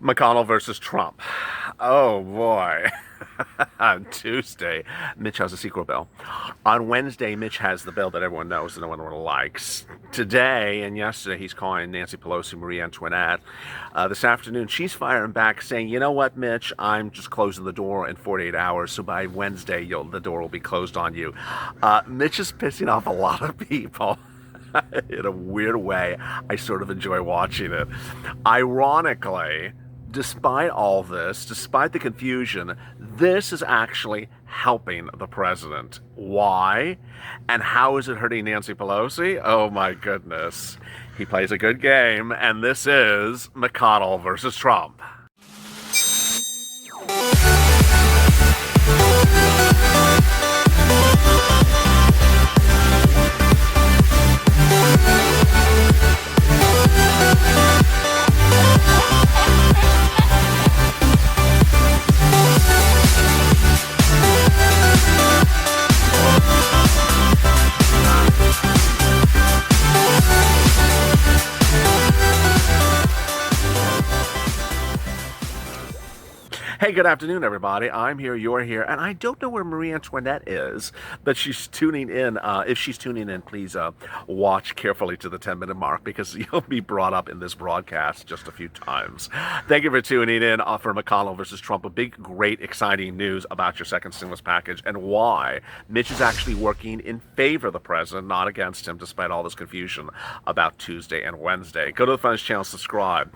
McConnell versus Trump. Oh boy. On Tuesday, Mitch has a secret bill. On Wednesday, Mitch has the bill that everyone knows and no one really likes. Today and yesterday, he's calling Nancy Pelosi Marie Antoinette. This afternoon, she's firing back saying, you know what, Mitch, I'm just closing the door in 48 hours, so by Wednesday, the door will be closed on you. Mitch is pissing off a lot of people. In a weird way, I sort of enjoy watching it. Ironically, despite all this, despite the confusion, this is actually helping the president. Why? And how is it hurting Nancy Pelosi? Oh my goodness. He plays a good game, and this is McConnell versus Trump. Hey, good afternoon, everybody. I'm here, you're here, and I don't know where Marie Antoinette is, but she's tuning in. If she's tuning in, please watch carefully to the 10-minute mark because you'll be brought up in this broadcast just a few times. Thank you for tuning in for McConnell versus Trump. A big, great, exciting news about your second stimulus package and why Mitch is actually working in favor of the president, not against him, despite all this confusion about Tuesday and Wednesday. Go to the Fun's channel, subscribe.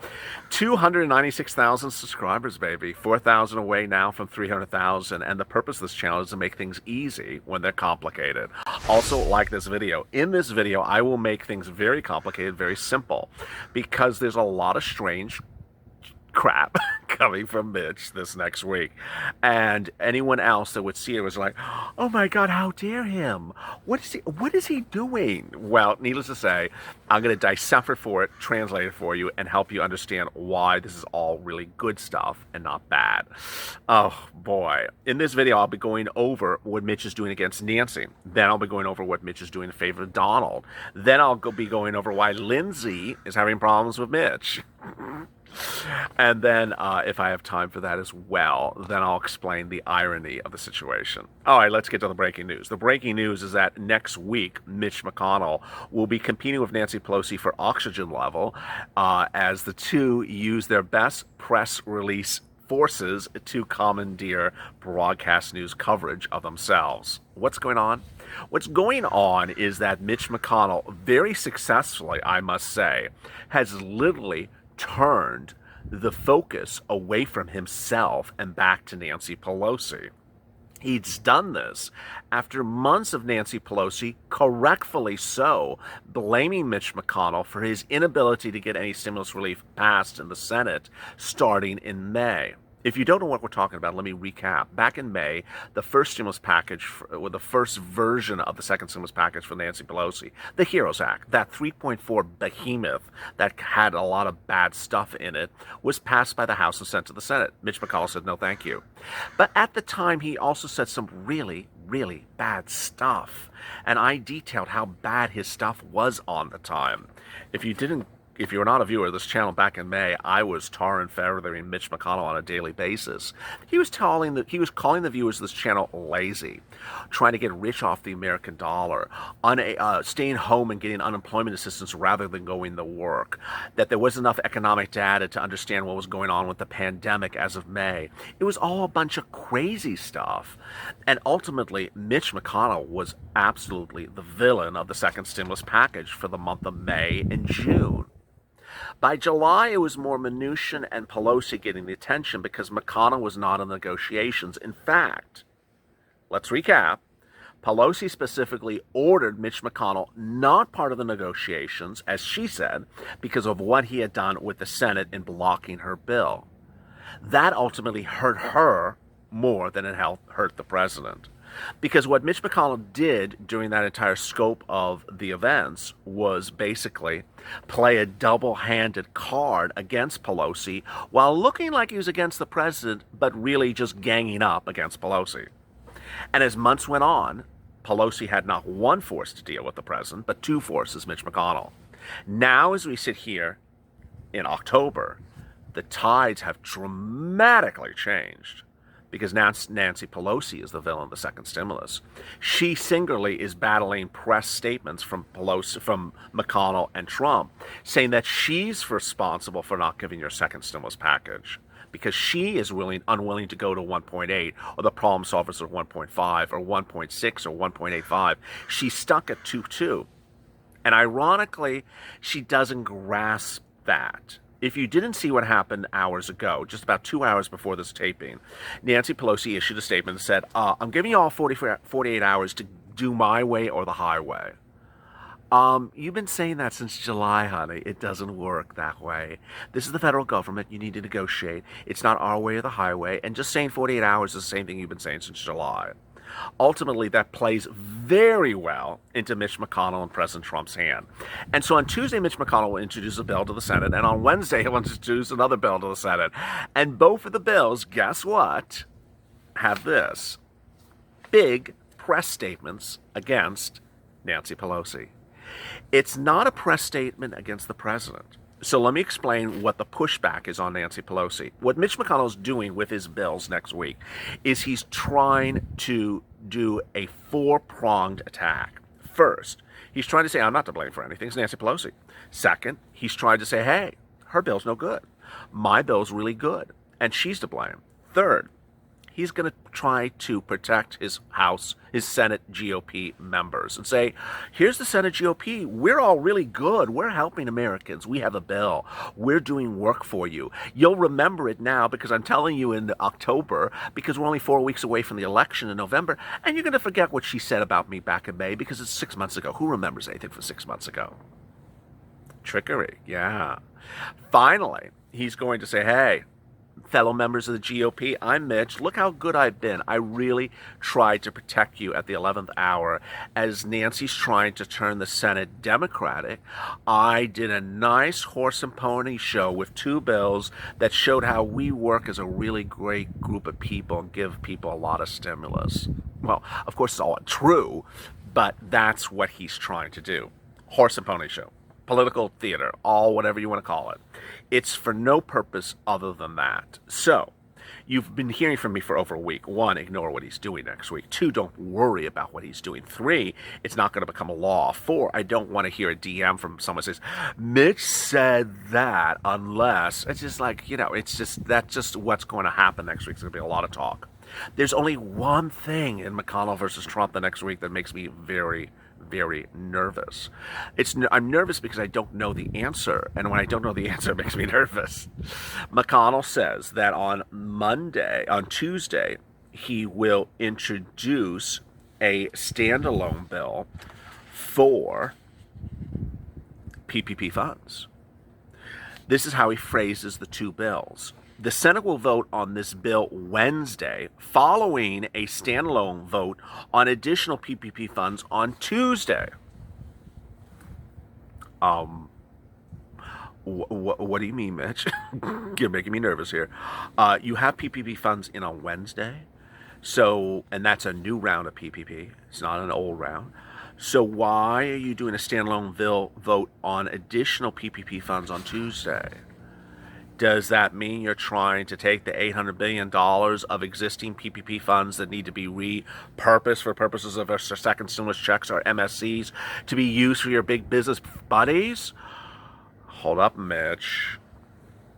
296,000 subscribers, baby. 4,000 away now from 300,000, and the purpose of this channel is to make things easy when they're complicated. Also, like this video. In this video, I will make things very complicated, very simple, because there's a lot of strange crap coming from Mitch this next week. And anyone else that would see it was like, oh my God, how dare him? What is he doing? Well, needless to say, I'm going to decipher for it, translate it for you, and help you understand why this is all really good stuff and not bad. Oh boy. In this video, I'll be going over what Mitch is doing against Nancy. Then I'll be going over what Mitch is doing in favor of Donald. Then I'll be going over why Lindsay is having problems with Mitch. And then, if I have time for that as well, then I'll explain the irony of the situation. All right, let's get to the breaking news. The breaking news is that next week, Mitch McConnell will be competing with Nancy Pelosi for oxygen level as the two use their best press release forces to commandeer broadcast news coverage of themselves. What's going on? What's going on is that Mitch McConnell, very successfully, I must say, has literally turned the focus away from himself and back to Nancy Pelosi. He's done this after months of Nancy Pelosi, correctfully so, blaming Mitch McConnell for his inability to get any stimulus relief passed in the Senate starting in May. If you don't know what we're talking about, let me recap. Back in May, the first stimulus package, the first version of the second stimulus package for Nancy Pelosi, the HEROES Act, that 3.4 behemoth that had a lot of bad stuff in it, was passed by the House and sent to the Senate. Mitch McConnell said, no, thank you. But at the time, he also said some really, really bad stuff. And I detailed how bad his stuff was on the time. If you were not a viewer of this channel back in May, I was tar and feathering Mitch McConnell on a daily basis. He was calling the viewers of this channel lazy, trying to get rich off the American dollar, staying home and getting unemployment assistance rather than going to work, that there wasn't enough economic data to understand what was going on with the pandemic as of May. It was all a bunch of crazy stuff. And ultimately, Mitch McConnell was absolutely the villain of the second stimulus package for the month of May and June. By July, it was more Mnuchin and Pelosi getting the attention because McConnell was not in negotiations. In fact, let's recap. Pelosi specifically ordered Mitch McConnell not part of the negotiations, as she said, because of what he had done with the Senate in blocking her bill. That ultimately hurt her more than it hurt the president. Because what Mitch McConnell did during that entire scope of the events was basically play a double-handed card against Pelosi while looking like he was against the president, but really just ganging up against Pelosi. And as months went on, Pelosi had not one force to deal with the president, but two forces, Mitch McConnell. Now, as we sit here in October, the tides have dramatically changed because Nancy Pelosi is the villain of the second stimulus. She singularly is battling press statements from Pelosi, from McConnell and Trump, saying that she's responsible for not giving your second stimulus package because she is unwilling to go to 1.8, or the problem solvers are 1.5 or 1.6 or 1.85. She's stuck at 2.2. And ironically, she doesn't grasp that. If you didn't see what happened hours ago, just about 2 hours before this taping, Nancy Pelosi issued a statement that said, I'm giving you all 48 hours to do my way or the highway. You've been saying that since July, honey. It doesn't work that way. This is the federal government. You need to negotiate. It's not our way or the highway. And just saying 48 hours is the same thing you've been saying since July. Ultimately, that plays very well into Mitch McConnell and President Trump's hand. And so on Tuesday, Mitch McConnell will introduce a bill to the Senate, and on Wednesday, he'll introduce another bill to the Senate. And both of the bills, guess what, have this: big press statements against Nancy Pelosi. It's not a press statement against the president. So let me explain what the pushback is on Nancy Pelosi. What Mitch McConnell's doing with his bills next week is he's trying to do a four-pronged attack. First, he's trying to say, I'm not to blame for anything, it's Nancy Pelosi. Second, he's trying to say, hey, her bill's no good. My bill's really good, and she's to blame. Third, he's going to try to protect his House, his Senate GOP members and say, here's the Senate GOP. We're all really good. We're helping Americans. We have a bill. We're doing work for you. You'll remember it now because I'm telling you in October, because we're only 4 weeks away from the election in November, and you're going to forget what she said about me back in May because it's 6 months ago. Who remembers anything from 6 months ago? Trickery, yeah. Finally, he's going to say, hey, fellow members of the GOP, I'm Mitch. Look how good I've been. I really tried to protect you at the 11th hour. As Nancy's trying to turn the Senate Democratic, I did a nice horse and pony show with two bills that showed how we work as a really great group of people and give people a lot of stimulus. Well, of course, it's all untrue, but that's what he's trying to do. Horse and pony show. Political theater, all whatever you want to call it. It's for no purpose other than that. So, you've been hearing from me for over a week. 1, ignore what he's doing next week. 2, don't worry about what he's doing. 3, it's not going to become a law. 4, I don't want to hear a DM from someone who says, Mitch said that, unless, it's just like, that's just what's going to happen next week. It's going to be a lot of talk. There's only one thing in McConnell versus Trump the next week that makes me very, very nervous. I'm nervous because I don't know the answer, and when I don't know the answer, it makes me nervous. McConnell says that on Tuesday, he will introduce a standalone bill for PPP funds. This is how he phrases the two bills. The Senate will vote on this bill Wednesday, following a standalone vote on additional PPP funds on Tuesday. What do you mean, Mitch? You're making me nervous here. You have PPP funds in on Wednesday, and that's a new round of PPP. It's not an old round. So why are you doing a standalone bill vote on additional PPP funds on Tuesday? Does that mean you're trying to take the $800 billion of existing PPP funds that need to be repurposed for purposes of our second stimulus checks, or MSCs, to be used for your big business buddies? Hold up, Mitch.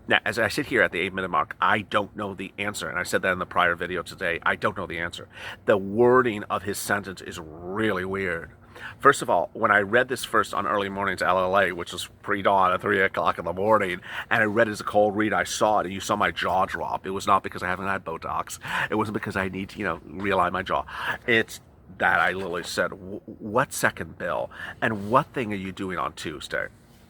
Now, as I sit here at the 8-minute mark, I don't know the answer. And I said that in the prior video today. I don't know the answer. The wording of his sentence is really weird. First of all, when I read this first on Early Mornings LALATE, which was pre-dawn at 3 o'clock in the morning, and I read it as a cold read, I saw it, and you saw my jaw drop. It was not because I haven't had Botox. It wasn't because I need to, realign my jaw. It's that I literally said, what second bill? And what thing are you doing on Tuesday?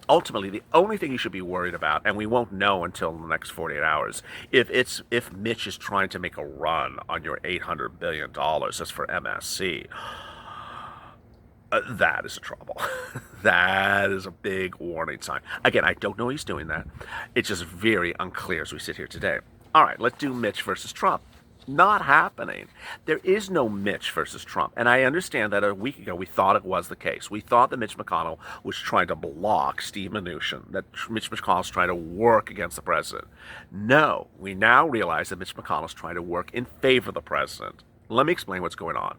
Ultimately, the only thing you should be worried about, and we won't know until the next 48 hours, if Mitch is trying to make a run on your $800 billion just for MSC, that is a trouble. That is a big warning sign. Again, I don't know he's doing that. It's just very unclear as we sit here today. All right, let's do Mitch versus Trump. Not happening. There is no Mitch versus Trump. And I understand that a week ago we thought it was the case. We thought that Mitch McConnell was trying to block Steve Mnuchin, that Mitch McConnell's trying to work against the president. No, we now realize that Mitch McConnell's trying to work in favor of the president. Let me explain what's going on.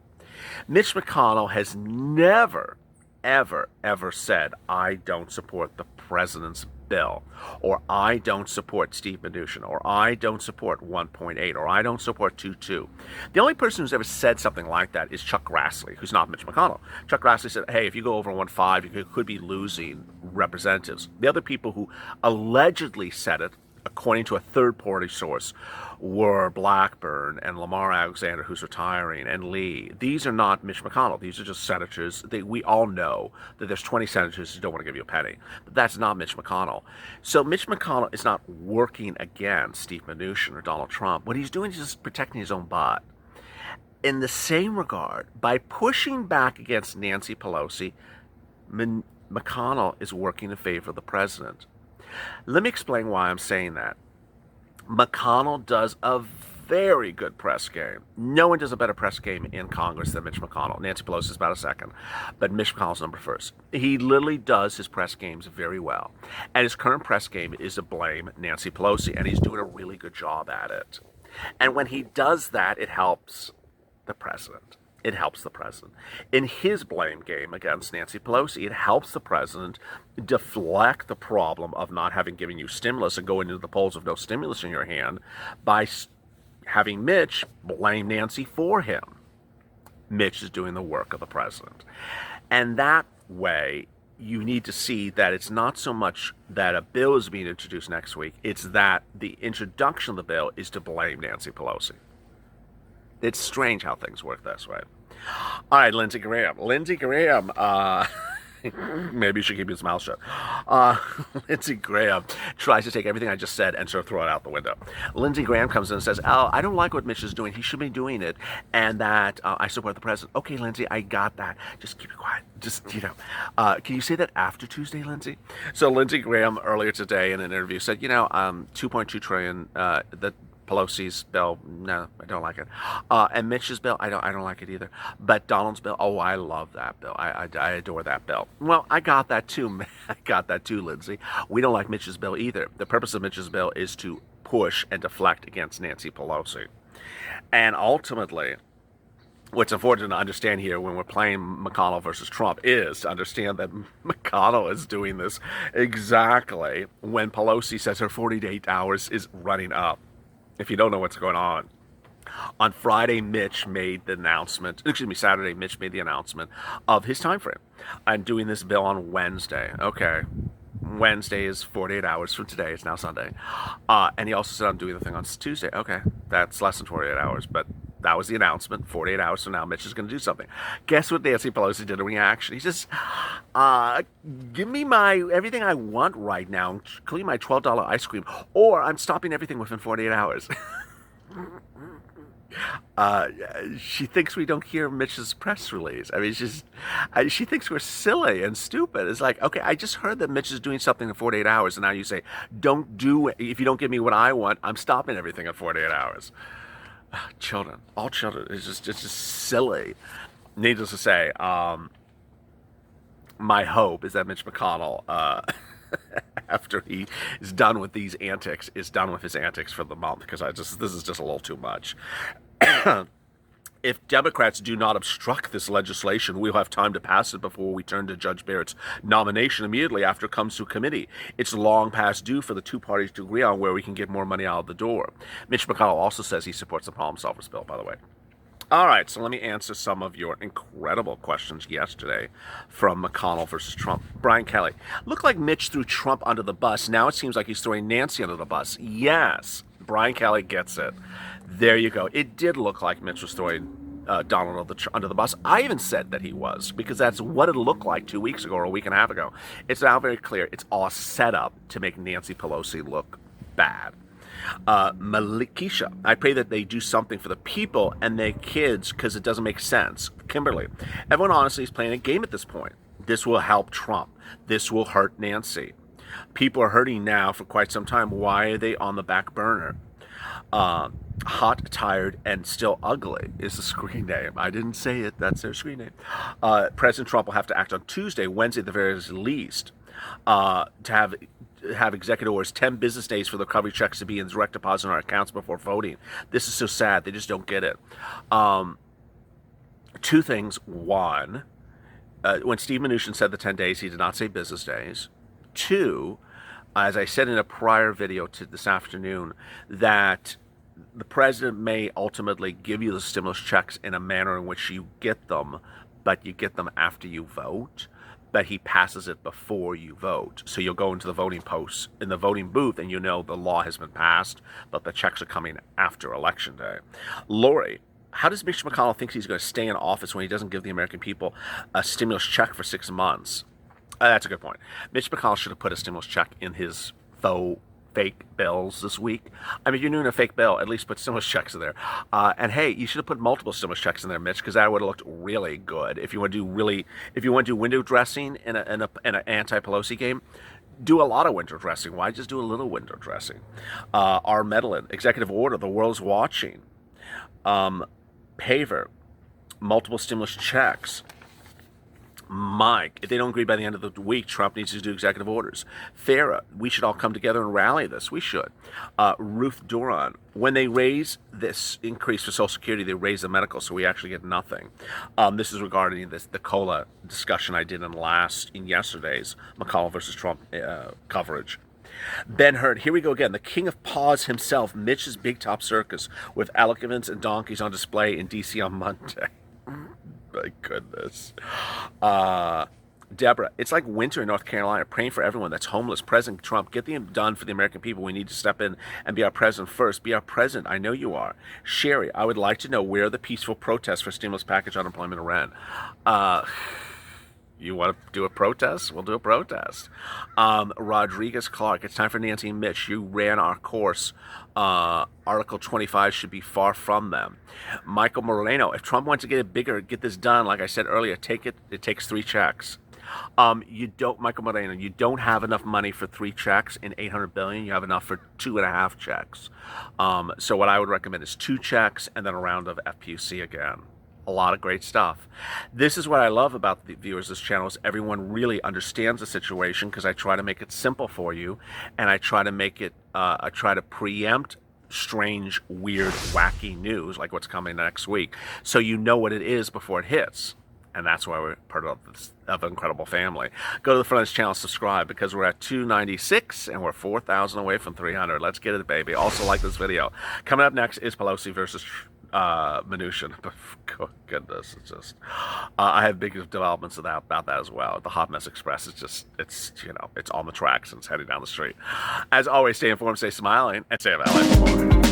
Mitch McConnell has never, ever said, I don't support the president's bill, or I don't support Steve Mnuchin, or I don't support 1.8, or I don't support 2.2. The only person who's ever said something like that is Chuck Grassley, who's not Mitch McConnell. Chuck Grassley said, hey, if you go over 1.5, you could be losing representatives. The other people who allegedly said it, according to a third-party source, were Blackburn and Lamar Alexander, who's retiring, and Lee. These are not Mitch McConnell. These are just senators. We all know that there's 20 senators who don't want to give you a penny. But that's not Mitch McConnell. So Mitch McConnell is not working against Steve Mnuchin or Donald Trump. What he's doing is just protecting his own butt. In the same regard, by pushing back against Nancy Pelosi, McConnell is working in favor of the president. Let me explain why I'm saying that. McConnell does a very good press game. No one does a better press game in Congress than Mitch McConnell. Nancy Pelosi is about a second, but Mitch McConnell's number first. He literally does his press games very well. And his current press game is to blame Nancy Pelosi, and he's doing a really good job at it. And when he does that, it helps the president. It helps the president. In his blame game against Nancy Pelosi, it helps the president deflect the problem of not having given you stimulus and going into the polls with no stimulus in your hand by having Mitch blame Nancy for him. Mitch is doing the work of the president. And that way, you need to see that it's not so much that a bill is being introduced next week, it's that the introduction of the bill is to blame Nancy Pelosi. It's strange how things work this way. All right, Lindsey Graham. Maybe you should keep his mouth shut. Lindsey Graham tries to take everything I just said and sort of throw it out the window. Lindsey Graham comes in and says, oh, I don't like what Mitch is doing. He should be doing it. And that I support the president. Okay, Lindsey, I got that. Just keep it quiet. Can you say that after Tuesday, Lindsey? So Lindsey Graham earlier today in an interview said, 2.2 trillion, that Pelosi's bill, no, I don't like it. And Mitch's bill, I don't like it either. But Donald's bill, oh, I love that bill. I adore that bill. Well, I got that too. I got that too, Lindsey. We don't like Mitch's bill either. The purpose of Mitch's bill is to push and deflect against Nancy Pelosi. And ultimately, what's important to understand here when we're playing McConnell versus Trump is to understand that McConnell is doing this exactly when Pelosi says her 48 hours is running up. If you don't know what's going on Friday, Mitch made the announcement, Saturday, Mitch made the announcement of his time frame. I'm doing this bill on Wednesday. Okay. Wednesday is 48 hours from today. It's now Sunday. And he also said, I'm doing the thing on Tuesday. Okay. That's less than 48 hours, but that was the announcement. 48 hours from now, Mitch is going to do something. Guess what Nancy Pelosi did in reaction? He says, give me everything I want right now, including my $12 ice cream, or I'm stopping everything within 48 hours. She thinks we don't hear Mitch's press release. I mean, she thinks we're silly and stupid. It's like, okay, I just heard that Mitch is doing something in 48 hours, and now you say, don't do it. If you don't give me what I want, I'm stopping everything in 48 hours. Children, all children, it's just silly. Needless to say, my hope is that Mitch McConnell, after he is done with these antics, is done with his antics for the month, because this is just a little too much. If Democrats do not obstruct this legislation, we'll have time to pass it before we turn to Judge Barrett's nomination immediately after it comes to committee. It's long past due for the two parties to agree on where we can get more money out of the door. Mitch McConnell also says he supports the problem solvers bill, by the way. All right, so let me answer some of your incredible questions yesterday from McConnell versus Trump. Brian Kelly, looked like Mitch threw Trump under the bus. Now it seems like he's throwing Nancy under the bus. Yes, Brian Kelly gets it. There you go. It did look like Mitch was throwing Donald under the bus. I even said that he was, because that's what it looked like 2 weeks ago or a week and a half ago. It's now very clear. It's all set up to make Nancy Pelosi look bad. Malikisha, I pray that they do something for the people and their kids, because it doesn't make sense. Kimberly, everyone honestly is playing a game at this point. This will help Trump. This will hurt Nancy. People are hurting now for quite some time. Why are they on the back burner? Hot, Tired, and Still Ugly is the screen name. I didn't say it. That's their screen name. President Trump will have to act on Tuesday, Wednesday at the very least, to have executive orders 10 business days for the recovery checks to be in direct deposit on our accounts before voting. This is so sad. They just don't get it. Two things. One, when Steve Mnuchin said the 10 days, he did not say business days. Two, as I said in a prior video to this afternoon, that the president may ultimately give you the stimulus checks in a manner in which you get them, but you get them after you vote. But he passes it before you vote. So you'll go into the voting posts in the voting booth and you know the law has been passed, but the checks are coming after Election Day. Lori, how does Mitch McConnell think he's going to stay in office when he doesn't give the American people a stimulus check for 6 months? That's a good point. Mitch McConnell should have put a stimulus check in his fake bills this week. I mean, if you're doing a fake bill, at least put stimulus checks in there. And hey, you should have put multiple stimulus checks in there, Mitch, because that would have looked really good. If you want to do window dressing in an anti-Pelosi game, do a lot of window dressing. Why just do a little window dressing? Our Medellin executive order, the world's watching. Paver, multiple stimulus checks. Mike, if they don't agree by the end of the week, Trump needs to do executive orders. Farah, we should all come together and rally this. We should. Ruth Duran, when they raise this increase for Social Security, they raise the medical, so we actually get nothing. This is regarding the COLA discussion I did in yesterday's McConnell versus Trump coverage. Ben Hurd, here we go again. The king of pause himself, Mitch's Big Top Circus, with elephants and donkeys on display in D.C. on Monday. My goodness. Deborah, it's like winter in North Carolina, praying for everyone that's homeless. President Trump, get them done for the American people. We need to step in and be our president first. Be our president. I know you are. Sherry, I would like to know, where are the peaceful protests for stimulus package, unemployment, and rent? You want to do a protest? We'll do a protest. Rodriguez Clark, it's time for Nancy and Mitch. You ran our course. Article 25 should be far from them. Michael Moreno, if Trump wants to get it bigger, get this done, like I said earlier, it takes 3 checks. Michael Moreno, you don't have enough money for 3 checks in $800 billion. You have enough for 2.5 checks. So what I would recommend is 2 checks and then a round of FPUC again. A lot of great stuff. This is what I love about the viewers of this channel, is everyone really understands the situation, because I try to make it simple for you, and I try to make it, I try to preempt strange, weird, wacky news like what's coming next week, so you know what it is before it hits. And that's why we're part of an incredible family. Go to the front of this channel, subscribe, because we're at 296 and we're 4,000 away from 300. Let's get it, baby. Also, like this video. Coming up next is Pelosi versus Mnuchin. Oh, goodness, it's just I have big developments about that as well. The Hot Mess Express is just, it's on the tracks and it's heading down the street. As always, stay informed, stay smiling, and stay valid.